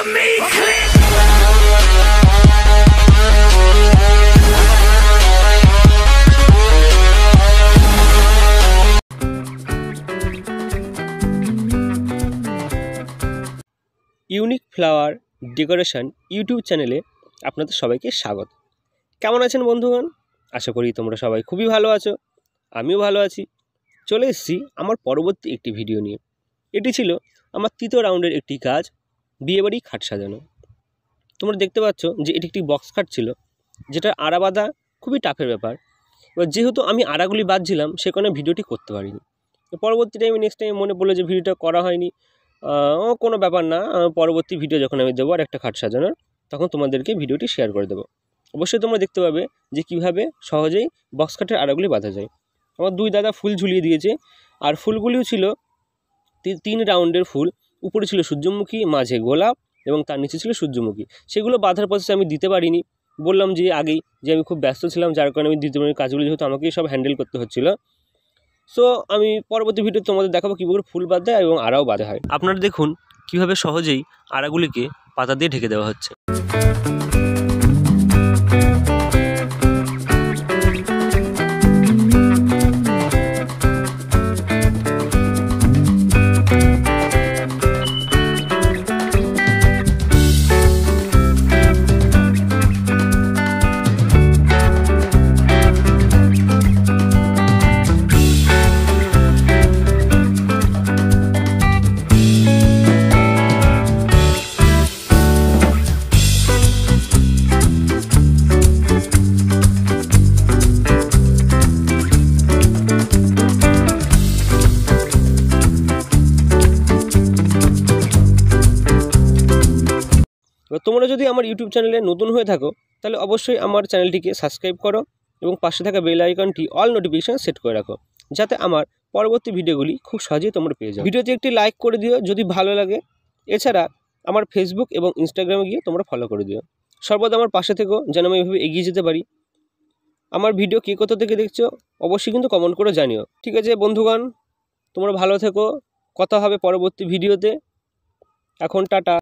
of me click. Unique flower decoration YouTube চ্যানেলে আপনাদের সবাইকে স্বাগত। কেমন আছেন বন্ধুগণ? আশা করি তোমরা সবাই খুবই ভালো আছো, আমিও ভালো আছি। চলে এসেছি আমার পরবর্তী একটি ভিডিও নিয়ে। এটি ছিল আমার তৃতীয় রাউন্ডের একটি কাজ, বিয়েবাড়ি খাট সাজানো। তোমরা দেখতে পাচ্ছ যে এটি একটি বক্স খাট ছিল, যেটা আড়া বাঁধা খুবই টাফের ব্যাপার। এবার যেহেতু আমি আড়াগুলি বাঁধছিলাম, সে কারণে ভিডিওটি করতে পারিনি। পরবর্তী টাইমে নেক্সট টাইম মনে পড়লো যে ভিডিওটা করা হয়নি, কোনো ব্যাপার না, পরবর্তী ভিডিও যখন আমি দেবো আর একটা খাট সাজানোর, তখন তোমাদেরকে ভিডিওটি শেয়ার করে দেবো। অবশ্যই তোমরা দেখতে পাবে যে কীভাবে সহজেই বক্স খাটের আড়াগুলি বাঁধা যায়। আমার দুই দাদা ফুল ঝুলিয়ে দিয়েছে, আর ফুলগুলিও ছিল 3 রাউন্ডের ফুল। উপরে ছিল সূর্যমুখী, মাঝে গোলাপ এবং তার নিচে ছিল সূর্যমুখী। সেগুলো বাঁধার প্রসেসে আমি দিতে পারিনি, বললাম যে আগেই যে আমি খুব ব্যস্ত ছিলাম, যার কারণে আমি দিতে পারিনি। কাজগুলি যেহেতু আমাকেই সব হ্যান্ডেল করতে হচ্ছিলো। সো আমি পরবর্তী ভিডিও তোমাদের দেখাবো কীভাবে ফুল বাঁধা এবং আড়াও বাঁধা হয়। আপনারা দেখুন কীভাবে সহজেই আড়াগুলিকে পাতা দিয়ে ঢেকে দেওয়া হচ্ছে। এবার তোমরা যদি আমার ইউটিউব চ্যানেলে নতুন হয়ে থাকো, তাহলে অবশ্যই আমার চ্যানেলটিকে সাবস্ক্রাইব করো এবং পাশে থাকা বেল আইকনটি অল নোটিফিকেশান সেট করে রাখো, যাতে আমার পরবর্তী ভিডিওগুলি খুব সহজেই তোমরা পেয়ে যাও। ভিডিওতে একটি লাইক করে দিও যদি ভালো লাগে। এছাড়া আমার ফেসবুক এবং ইনস্টাগ্রামে গিয়ে তোমরা ফলো করে দিও। সর্বদা আমার পাশে থেকো, যেন আমি এভাবে এগিয়ে যেতে পারি। আমার ভিডিও কে কোথা থেকে দেখছো অবশ্যই কিন্তু কমেন্ট করে জানিও। ঠিক আছে বন্ধুগণ, তোমরা ভালো থেকো, কথা হবে পরবর্তী ভিডিওতে। এখন টাটা।